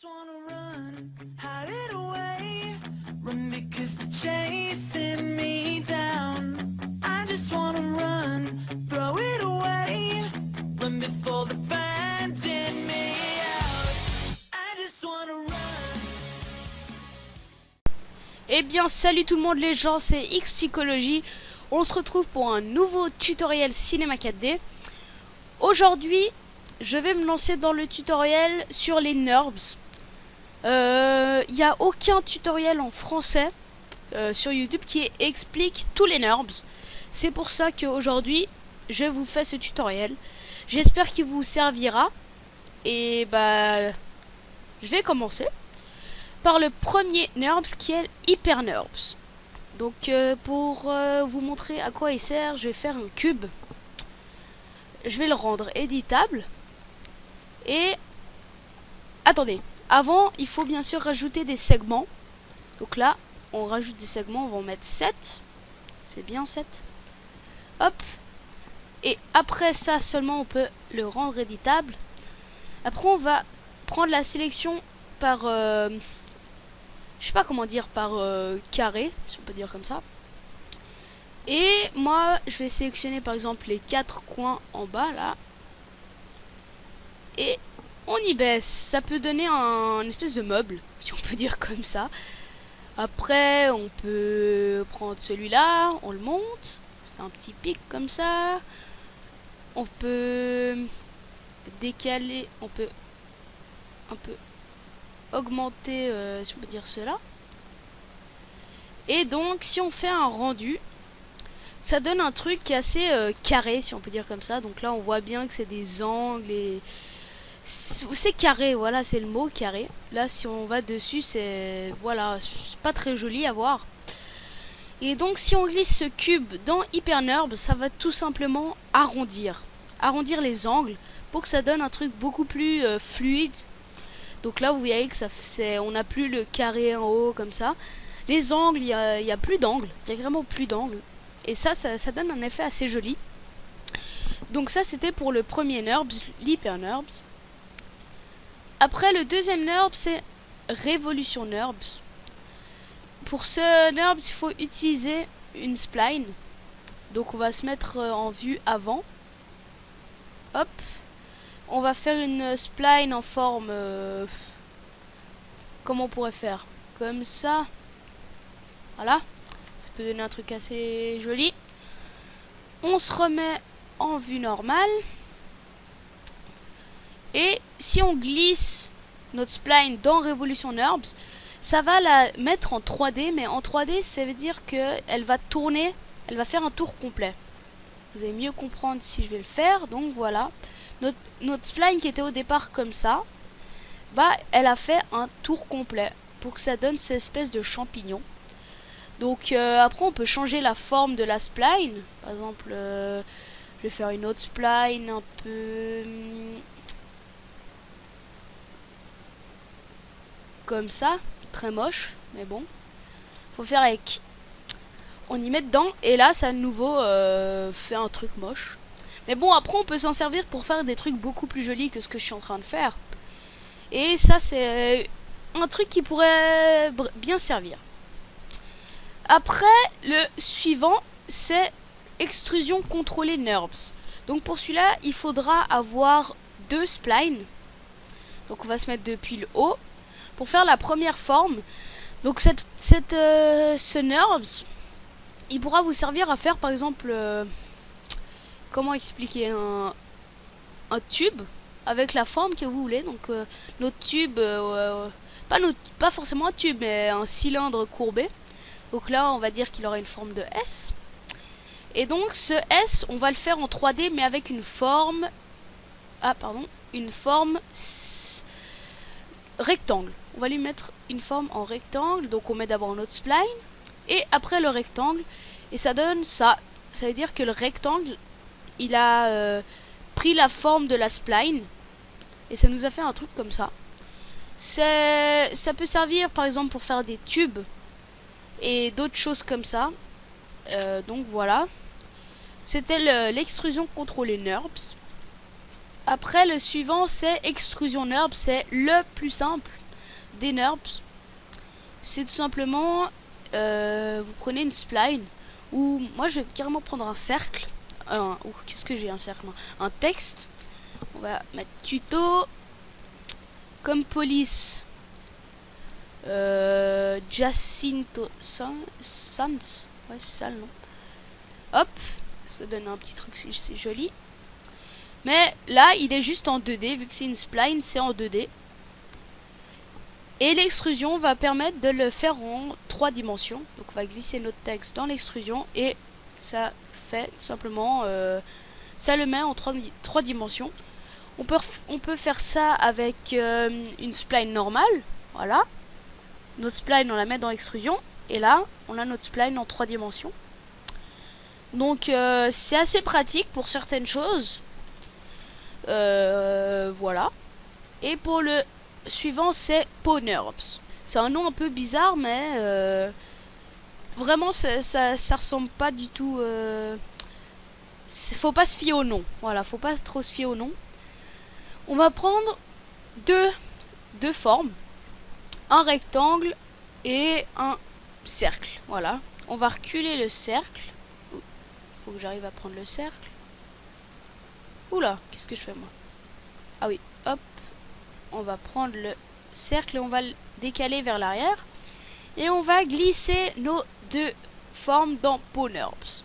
wanna run, hide it away, run because they're chasing me down. I just wanna run, throw it away, run before the finding me out. I just wanna run. Eh bien salut tout le monde les gens, c'est X Psychologie. On se retrouve pour un nouveau tutoriel cinéma 4D. Aujourd'hui, je vais me lancer dans le tutoriel sur les NURBS. Il n'y a aucun tutoriel en français sur YouTube qui explique tous les NURBS. C'est pour ça qu'aujourd'hui, je vous fais ce tutoriel. J'espère qu'il vous servira. Et bah, je vais commencer par le premier NURBS qui est Hyper NURBS. Donc pour vous montrer à quoi il sert, je vais faire un cube. Je vais le rendre éditable. Et attendez, avant il faut bien sûr rajouter des segments. Donc là on rajoute des segments, on va en mettre 7. C'est bien 7. Hop. Et après ça seulement on peut le rendre éditable. Après on va prendre la sélection par je sais pas comment dire, par carré, si on peut dire comme ça. Et moi je vais sélectionner par exemple les 4 coins en bas là. Et on y baisse. Ça peut donner une espèce de meuble, si on peut dire comme ça. Après on peut prendre celui-là, on le monte, un petit pic comme ça. On peut décaler, on peut un peu augmenter, si on peut dire cela. Et donc si on fait un rendu, ça donne un truc qui est assez carré, si on peut dire comme ça. Donc là on voit bien que c'est des angles et c'est carré, voilà, c'est le mot carré. Là si on va dessus, c'est voilà, c'est pas très joli à voir. Et donc si on glisse ce cube dans Hyper NURBS, ça va tout simplement arrondir les angles pour que ça donne un truc beaucoup plus fluide. Donc là vous voyez que on n'a plus le carré en haut comme ça. Les angles, il y a plus d'angles, il y a vraiment plus d'angles. Et ça donne un effet assez joli. Donc ça c'était pour le premier NURBS, l'Hyper NURBS. Après le deuxième NURBS c'est Révolution NURBS. Pour ce NURBS il faut utiliser une spline. Donc on va se mettre en vue avant. Hop. On va faire une spline en forme... comment on pourrait faire? Comme ça. Voilà. Ça peut donner un truc assez joli. On se remet en vue normale. Et si on glisse notre spline dans Révolution NURBS, ça va la mettre en 3D. Mais en 3D, ça veut dire qu'elle va tourner, elle va faire un tour complet. Vous allez mieux comprendre si je vais le faire. Donc voilà. Notre spline qui était au départ comme ça, bah elle a fait un tour complet pour que ça donne cette espèce de champignon. Donc après on peut changer la forme de la spline. Par exemple je vais faire une autre spline un peu comme ça, très moche, mais bon, faut faire avec. On y met dedans et là ça à nouveau fait un truc moche. Mais bon, après on peut s'en servir pour faire des trucs beaucoup plus jolis que ce que je suis en train de faire. Et ça c'est un truc qui pourrait bien servir. Après, le suivant, c'est extrusion contrôlée NURBS. Donc pour celui-là, il faudra avoir 2 splines. Donc on va se mettre depuis le haut pour faire la première forme. Donc ce NURBS, il pourra vous servir à faire par exemple, comment expliquer, un tube avec la forme que vous voulez. Donc notre tube, pas forcément un tube, mais un cylindre courbé. Donc là on va dire qu'il aura une forme de S. Et donc ce S on va le faire en 3D mais avec une forme, une forme rectangle. On va lui mettre une forme en rectangle. Donc on met d'abord notre spline et après le rectangle. Et ça donne ça. Ça veut dire que le rectangle il a pris la forme de la spline. Et ça nous a fait un truc comme ça. Ça peut servir par exemple pour faire des tubes et d'autres choses comme ça. Donc voilà. C'était l'extrusion contrôlée NURBS. Après le suivant c'est extrusion NURBS. C'est le plus simple. des NURBS, c'est tout simplement, vous prenez une spline, ou moi je vais carrément prendre un cercle, qu'est-ce que j'ai, un cercle, un texte, on va mettre tuto, comme police, Jacinto Sans, ouais c'est ça le nom, hop, ça donne un petit truc, c'est joli, mais là il est juste en 2D, vu que c'est une spline, c'est en 2D. Et l'extrusion va permettre de le faire en 3 dimensions. Donc on va glisser notre texte dans l'extrusion et ça fait simplement, ça le met en 3 dimensions. On peut faire ça avec une spline normale. Voilà. Notre spline on la met dans l'extrusion. Et là on a notre spline en 3 dimensions. Donc c'est assez pratique pour certaines choses. Voilà. Et pour le suivant c'est PoNURBS. C'est un nom un peu bizarre mais vraiment ça ressemble pas du tout, faut pas se fier au nom. Voilà, faut pas trop se fier au nom. On va prendre deux formes, un rectangle et un cercle. Voilà, on va reculer le cercle. Faut que j'arrive à prendre le cercle. Oula, qu'est-ce que je fais moi? Ah oui, hop. On va prendre le cercle et on va le décaler vers l'arrière. Et on va glisser nos 2 formes dans PoNURBS.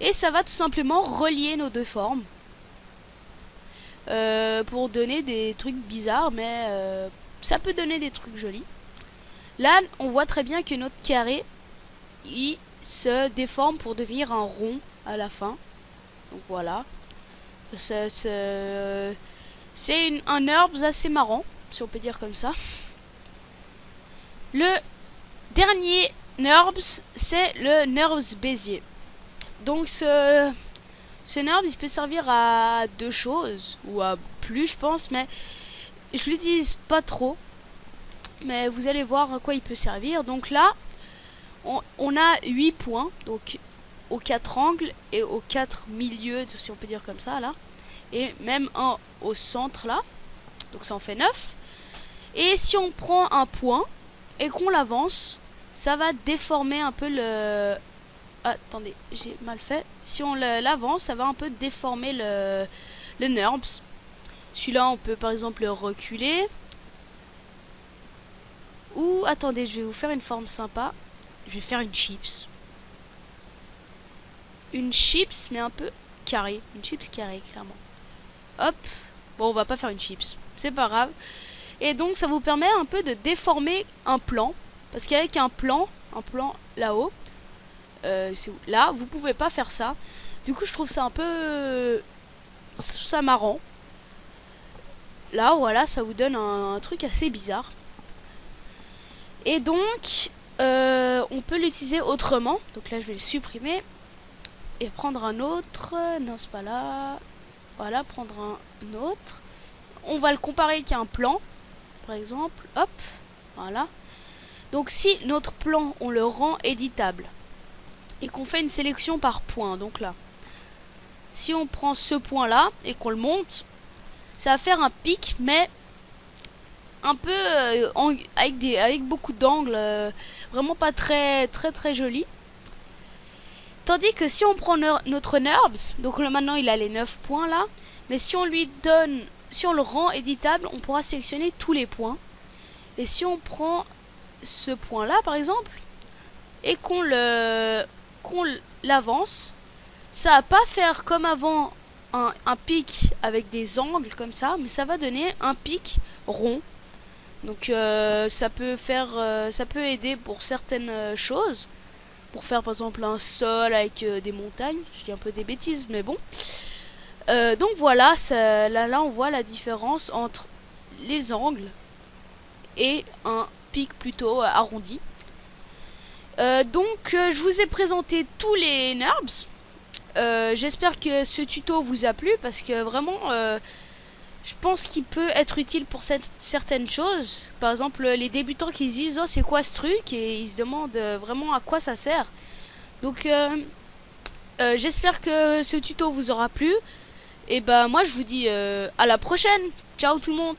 Et ça va tout simplement relier nos 2 formes. Pour donner des trucs bizarres, mais ça peut donner des trucs jolis. Là, on voit très bien que notre carré, il se déforme pour devenir un rond à la fin. Donc voilà. C'est un NURBS assez marrant, si on peut dire comme ça. Le dernier NURBS, c'est le NURBS Bézier. Donc ce NURBS, il peut servir à 2 choses, ou à plus je pense, mais je l'utilise pas trop. Mais vous allez voir à quoi il peut servir. Donc là, on a 8 points, donc aux 4 angles et aux 4 milieux, si on peut dire comme ça là. Et même un au centre là, donc ça en fait 9. Et si on prend un point et qu'on l'avance, ça va déformer un peu le... Attendez, j'ai mal fait. Si on l'avance, ça va un peu déformer le NURBS. Celui-là, on peut par exemple le reculer. Ou, attendez, je vais vous faire une forme sympa. Je vais faire une chips. Une chips, mais un peu carrée. Une chips carrée, clairement. Hop. Bon, on va pas faire une chips. C'est pas grave. Et donc, ça vous permet un peu de déformer un plan. Parce qu'avec un plan là-haut, c'est où? Là, vous pouvez pas faire ça. Du coup, je trouve ça un peu... ça marrant. Là, voilà, ça vous donne un truc assez bizarre. Et donc, on peut l'utiliser autrement. Donc là, je vais le supprimer. Et prendre un autre. Non, c'est pas là. Voilà, prendre un autre. On va le comparer avec un plan. Par exemple, hop. Voilà. Donc si notre plan, on le rend éditable. Et qu'on fait une sélection par point. Donc là. Si on prend ce point là et qu'on le monte, ça va faire un pic, mais un peu avec beaucoup d'angles, vraiment pas très joli. Tandis que si on prend notre NURBS, donc là maintenant il a les 9 points là, mais si on lui donne, si on le rend éditable, on pourra sélectionner tous les points. Et si on prend ce point là par exemple et qu'on l'avance, ça va pas faire comme avant un pic avec des angles comme ça, mais ça va donner un pic rond. Donc ça peut aider pour certaines choses, pour faire par exemple un sol avec des montagnes. Je dis un peu des bêtises, mais bon. Donc voilà, là on voit la différence entre les angles et un pic plutôt arrondi. Donc je vous ai présenté tous les NURBS. J'espère que ce tuto vous a plu, parce que vraiment je pense qu'il peut être utile pour certaines choses. Par exemple les débutants qui se disent oh c'est quoi ce truc, et ils se demandent vraiment à quoi ça sert. Donc j'espère que ce tuto vous aura plu. Et bah moi je vous dis à la prochaine. Ciao tout le monde.